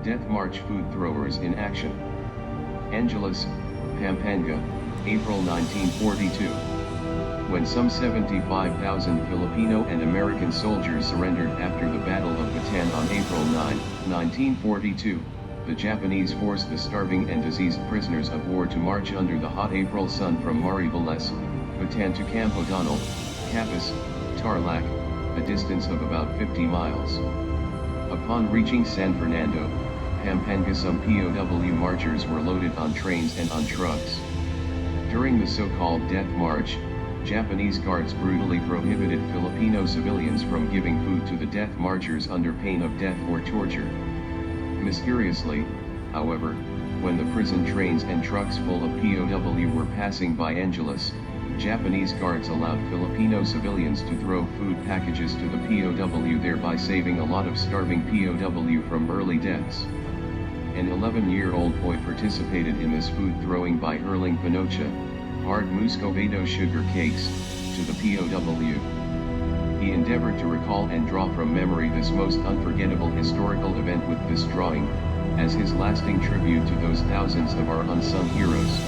Death March Food Throwers in Action. Angeles, Pampanga, April 1942. When some 75,000 Filipino and American soldiers surrendered after the Battle of Bataan on April 9, 1942, the Japanese forced the starving and diseased prisoners of war to march under the hot April sun from Marivelez, Bataan to Camp O'Donnell, Capas, Tarlac, a distance of about 50 miles. Upon reaching San Fernando, Pampanga, some P.O.W. marchers were loaded on trains and on trucks. During the so-called Death March, Japanese guards brutally prohibited Filipino civilians from giving food to the death marchers under pain of death or torture. Mysteriously, however, when the prison trains and trucks full of P.O.W. were passing by Angeles, Japanese guards allowed Filipino civilians to throw food packages to the P.O.W., thereby saving a lot of starving P.O.W. from early deaths. An 11-year-old boy participated in this food throwing by hurling panocha, hard muscovado sugar cakes, to the P.O.W. He endeavored to recall and draw from memory this most unforgettable historical event with this drawing, as his lasting tribute to those thousands of our unsung heroes.